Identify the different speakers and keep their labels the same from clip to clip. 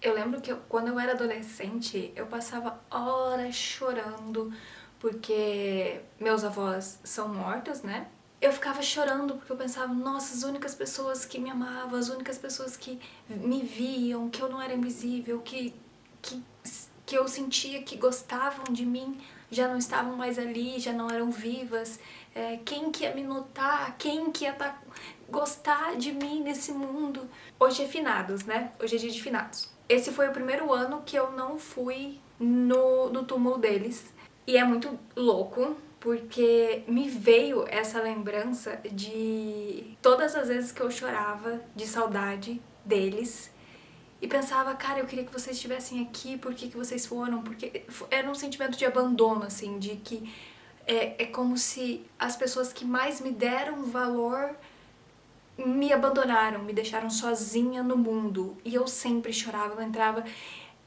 Speaker 1: Eu lembro que quando eu era adolescente, eu passava horas chorando porque meus avós são mortos, né? Eu ficava chorando porque eu pensava, nossa, as únicas pessoas que me amavam, as únicas pessoas que me viam, que eu não era invisível, que, que eu sentia que gostavam de mim, já não estavam mais ali, já não eram vivas. Quem que ia me notar? Quem que ia gostar de mim nesse mundo? Hoje é finados, né? Hoje é dia de finados. Esse foi o primeiro ano que eu não fui no túmulo deles. E é muito louco, porque me veio essa lembrança de todas as vezes que eu chorava de saudade deles e pensava, cara, eu queria que vocês estivessem aqui, por que vocês foram? Porque era um sentimento de abandono, assim, de que é como se as pessoas que mais me deram valor me abandonaram, me deixaram sozinha no mundo. E eu sempre chorava, eu entrava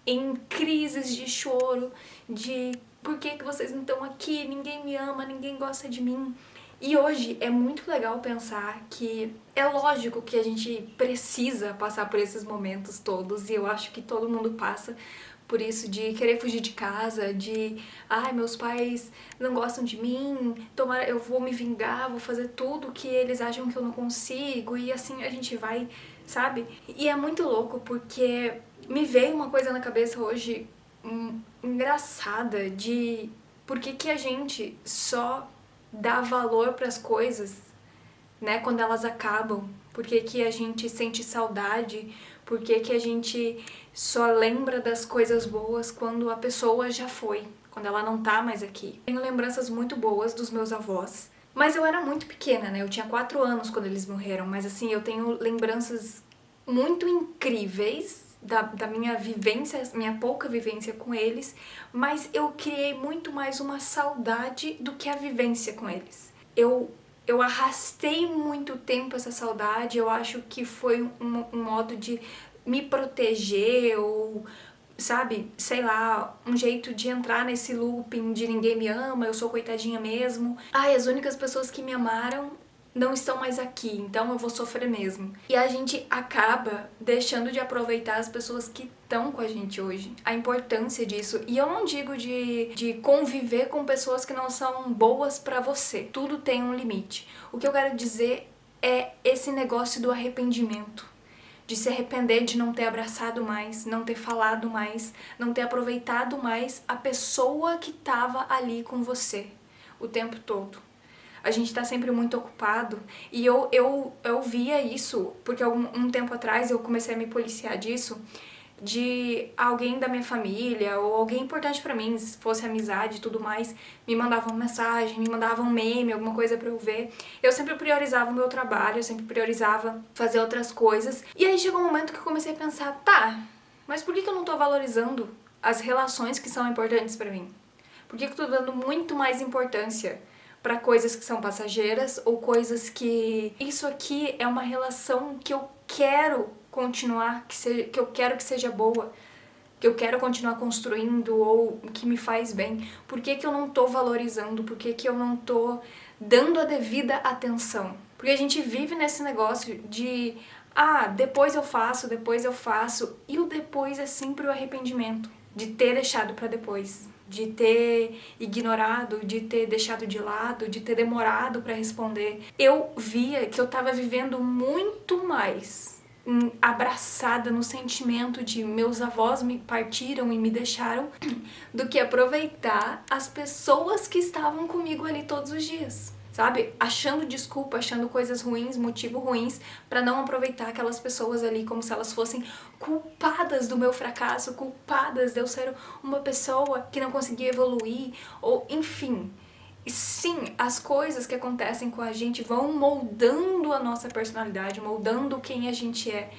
Speaker 1: em crises de choro, de por que vocês não estão aqui, ninguém me ama, ninguém gosta de mim. E hoje é muito legal pensar que é lógico que a gente precisa passar por esses momentos todos, e eu acho que todo mundo passa por isso, de querer fugir de casa, de ai, meus pais não gostam de mim, tomara, eu vou me vingar, vou fazer tudo que eles acham que eu não consigo, e assim a gente vai, sabe? E é muito louco porque me veio uma coisa na cabeça hoje engraçada de por que a gente só dá valor para as coisas, né, quando elas acabam, por que a gente sente saudade, por que a gente só lembra das coisas boas quando a pessoa já foi, quando ela não tá mais aqui. Tenho lembranças muito boas dos meus avós, mas eu era muito pequena, né, eu tinha 4 anos quando eles morreram, mas assim, eu tenho lembranças muito incríveis da minha vivência, minha pouca vivência com eles, mas eu criei muito mais uma saudade do que a vivência com eles. Eu arrastei muito tempo essa saudade, eu acho que foi um modo de me proteger ou, sabe, sei lá, um jeito de entrar nesse looping de ninguém me ama, eu sou coitadinha mesmo. Ai, as únicas pessoas que me amaram não estão mais aqui, então eu vou sofrer mesmo. E a gente acaba deixando de aproveitar as pessoas que estão com a gente hoje, a importância disso. E eu não digo de conviver com pessoas que não são boas pra você. Tudo tem um limite. O que eu quero dizer é esse negócio do arrependimento. De se arrepender de não ter abraçado mais, não ter falado mais, não ter aproveitado mais a pessoa que estava ali com você o tempo todo. A gente tá sempre muito ocupado e eu via isso, porque um tempo atrás eu comecei a me policiar disso, de alguém da minha família ou alguém importante pra mim, se fosse amizade e tudo mais, me mandava uma mensagem, me mandava um meme, alguma coisa pra eu ver. Eu sempre priorizava o meu trabalho, eu sempre priorizava fazer outras coisas. E aí chegou um momento que eu comecei a pensar, tá, mas por que eu não tô valorizando as relações que são importantes pra mim? Por que eu tô dando muito mais importância para coisas que são passageiras ou coisas que isso aqui é uma relação que eu quero continuar, que eu quero que seja boa, que eu quero continuar construindo ou que me faz bem? Por que eu não tô valorizando? Por que eu não tô dando a devida atenção? Porque a gente vive nesse negócio de depois eu faço, e o depois é sempre o arrependimento de ter deixado para depois, de ter ignorado, de ter deixado de lado, de ter demorado para responder. Eu via que eu tava vivendo muito mais abraçada no sentimento de meus avós me partiram e me deixaram do que aproveitar as pessoas que estavam comigo ali todos os dias. Sabe? Achando desculpa, achando coisas ruins, motivos ruins pra não aproveitar aquelas pessoas ali como se elas fossem culpadas do meu fracasso, culpadas de eu ser uma pessoa que não conseguia evoluir, ou enfim. E sim, as coisas que acontecem com a gente vão moldando a nossa personalidade, moldando quem a gente é.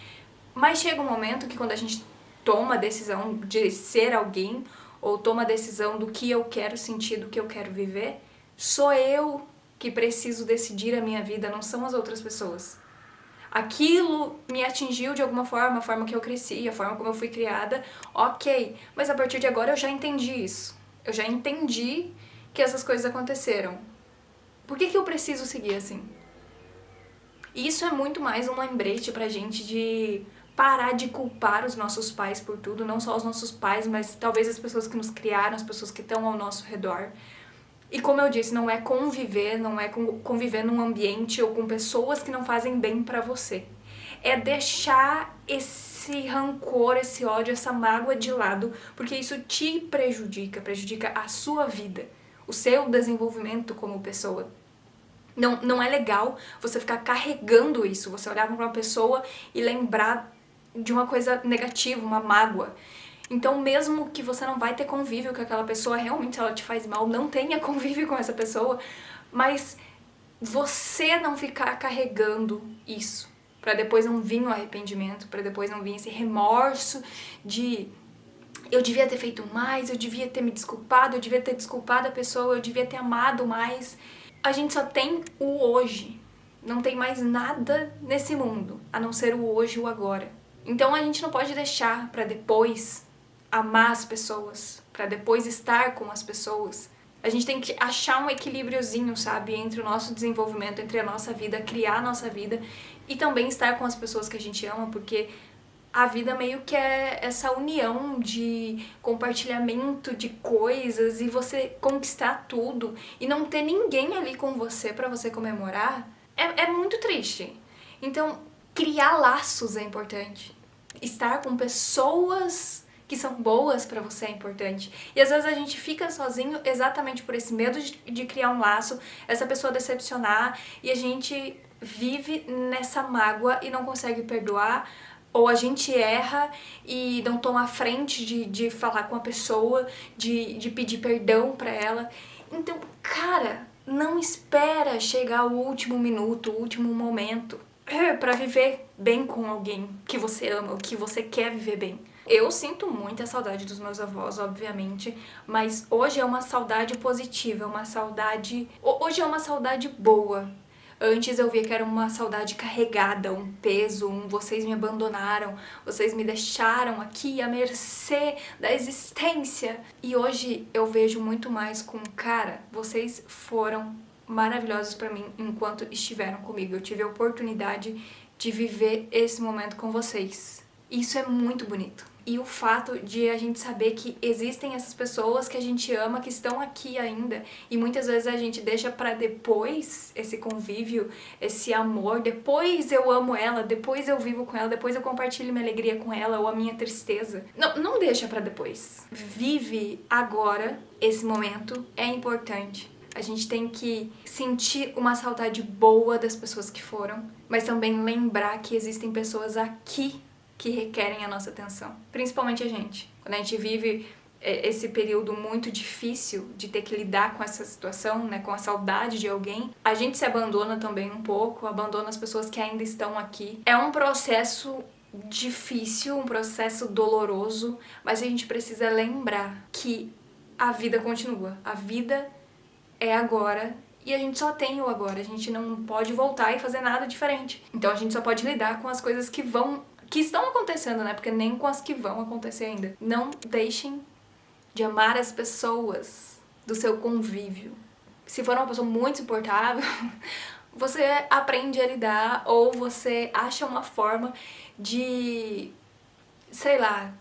Speaker 1: Mas chega um momento que quando a gente toma a decisão de ser alguém, ou toma a decisão do que eu quero sentir, do que eu quero viver, sou eu que preciso decidir a minha vida, não são as outras pessoas. Aquilo me atingiu de alguma forma, a forma que eu cresci, a forma como eu fui criada, ok, mas a partir de agora eu já entendi isso. Eu já entendi que essas coisas aconteceram. Por que eu preciso seguir assim? E isso é muito mais um lembrete pra gente de parar de culpar os nossos pais por tudo, não só os nossos pais, mas talvez as pessoas que nos criaram, as pessoas que estão ao nosso redor. E como eu disse, não é conviver num ambiente ou com pessoas que não fazem bem pra você. É deixar esse rancor, esse ódio, essa mágoa de lado, porque isso te prejudica a sua vida, o seu desenvolvimento como pessoa. Não é legal você ficar carregando isso, você olhar pra uma pessoa e lembrar de uma coisa negativa, uma mágoa. Então, mesmo que você não vai ter convívio com aquela pessoa, realmente se ela te faz mal, não tenha convívio com essa pessoa, mas você não ficar carregando isso, pra depois não vir o arrependimento, pra depois não vir esse remorso de eu devia ter feito mais, eu devia ter me desculpado, eu devia ter desculpado a pessoa, eu devia ter amado mais. A gente só tem o hoje, não tem mais nada nesse mundo, a não ser o hoje e o agora. Então a gente não pode deixar pra depois amar as pessoas, pra depois estar com as pessoas. A gente tem que achar um equilíbriozinho, sabe, entre o nosso desenvolvimento, entre a nossa vida, criar a nossa vida e também estar com as pessoas que a gente ama, porque a vida meio que é essa união de compartilhamento de coisas e você conquistar tudo e não ter ninguém ali com você pra você comemorar, é muito triste. Então, criar laços é importante. Estar com pessoas que são boas pra você é importante. E às vezes a gente fica sozinho exatamente por esse medo de criar um laço, essa pessoa decepcionar, e a gente vive nessa mágoa e não consegue perdoar, ou a gente erra e não toma a frente de falar com a pessoa, de pedir perdão pra ela. Então, cara, não espera chegar o último minuto, o último momento pra viver bem com alguém que você ama, ou que você quer viver bem. Eu sinto muita saudade dos meus avós, obviamente, mas hoje é uma saudade positiva, uma saudade... Hoje é uma saudade boa. Antes eu via que era uma saudade carregada, um peso, vocês me abandonaram, vocês me deixaram aqui à mercê da existência. E hoje eu vejo muito mais com, cara, vocês foram maravilhosos pra mim enquanto estiveram comigo. Eu tive a oportunidade de viver esse momento com vocês. Isso é muito bonito. E o fato de a gente saber que existem essas pessoas que a gente ama, que estão aqui ainda, e muitas vezes a gente deixa pra depois esse convívio, esse amor, depois eu amo ela, depois eu vivo com ela, depois eu compartilho minha alegria com ela ou a minha tristeza. Não deixa pra depois. Vive agora esse momento, é importante. A gente tem que sentir uma saudade boa das pessoas que foram, mas também lembrar que existem pessoas aqui que requerem a nossa atenção. Principalmente a gente. Quando a gente vive esse período muito difícil de ter que lidar com essa situação, né, com a saudade de alguém, a gente se abandona também um pouco, abandona as pessoas que ainda estão aqui. É um processo difícil, um processo doloroso, mas a gente precisa lembrar que a vida continua. A vida é agora e a gente só tem o agora. A gente não pode voltar e fazer nada diferente. Então a gente só pode lidar com as coisas que estão acontecendo, né? Porque nem com as que vão acontecer ainda. Não deixem de amar as pessoas do seu convívio. Se for uma pessoa muito insuportável, você aprende a lidar ou você acha uma forma de... sei lá,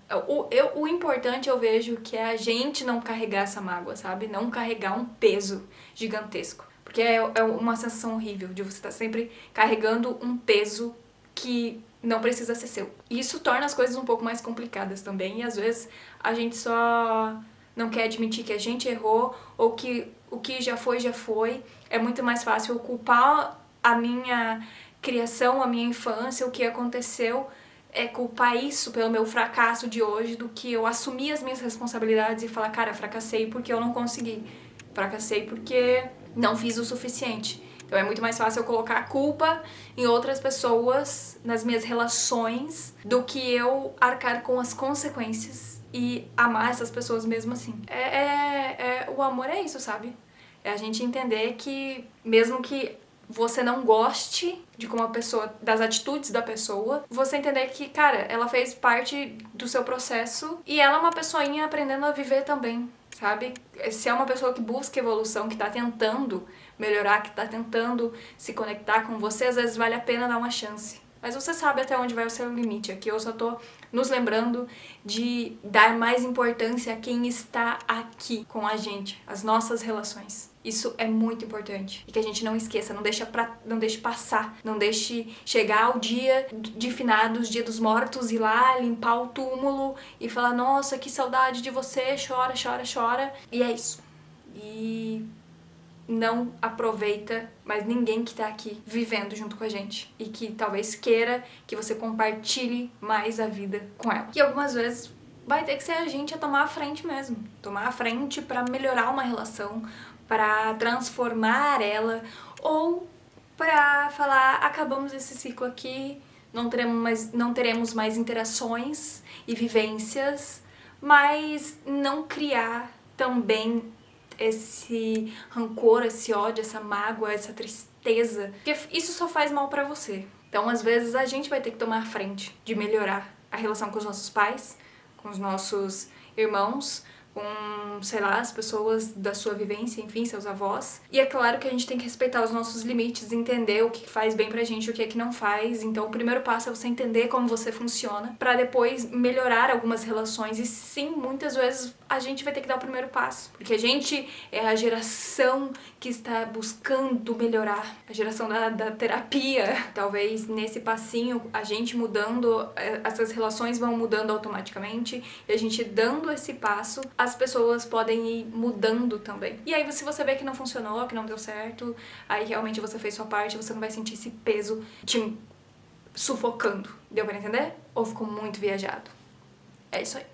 Speaker 1: o importante eu vejo que é a gente não carregar essa mágoa, sabe? Não carregar um peso gigantesco. Porque é uma sensação horrível de você estar sempre carregando um peso que não precisa ser seu. Isso torna as coisas um pouco mais complicadas também, e às vezes a gente só não quer admitir que a gente errou, ou que o que já foi. É muito mais fácil eu culpar a minha criação, a minha infância, o que aconteceu, culpar isso pelo meu fracasso de hoje, do que eu assumir as minhas responsabilidades e falar, cara, fracassei porque eu não consegui. Fracassei porque não fiz o suficiente. Então é muito mais fácil eu colocar a culpa em outras pessoas, nas minhas relações, do que eu arcar com as consequências e amar essas pessoas mesmo assim. O amor é isso, sabe? É a gente entender que, mesmo que você não goste de como a pessoa, das atitudes da pessoa, você entender que, cara, ela fez parte do seu processo e ela é uma pessoinha aprendendo a viver também, sabe? Se é uma pessoa que busca evolução, que tá tentando melhorar, que tá tentando se conectar com você, às vezes vale a pena dar uma chance. Mas você sabe até onde vai o seu limite. Aqui eu só tô nos lembrando de dar mais importância a quem está aqui com a gente, as nossas relações. Isso é muito importante. E que a gente não esqueça, não deixe passar, não deixe chegar ao dia de finados, dia dos mortos, ir lá limpar o túmulo e falar, nossa, que saudade de você, chora, chora, chora. E é isso. E não aproveita mais ninguém que tá aqui vivendo junto com a gente e que talvez queira que você compartilhe mais a vida com ela. E algumas vezes vai ter que ser a gente a tomar a frente mesmo, tomar a frente pra melhorar uma relação, pra transformar ela ou pra falar, acabamos esse ciclo aqui, não teremos mais interações e vivências, mas não criar também esse rancor, esse ódio, essa mágoa, essa tristeza, porque isso só faz mal pra você. Então, às vezes, a gente vai ter que tomar a frente de melhorar a relação com os nossos pais, com os nossos irmãos, com, sei lá, as pessoas da sua vivência, enfim, seus avós. E é claro que a gente tem que respeitar os nossos limites, entender o que faz bem pra gente e o que é que não faz. Então, o primeiro passo é você entender como você funciona, pra depois melhorar algumas relações. E sim, muitas vezes a gente vai ter que dar o primeiro passo, porque a gente é a geração que está buscando melhorar, a geração da terapia. Talvez nesse passinho, a gente mudando, essas relações vão mudando automaticamente, e a gente dando esse passo, as pessoas podem ir mudando também. E aí, se você vê que não funcionou, que não deu certo, aí realmente você fez sua parte, você não vai sentir esse peso te sufocando. Deu pra entender? Ou ficou muito viajado? É isso aí.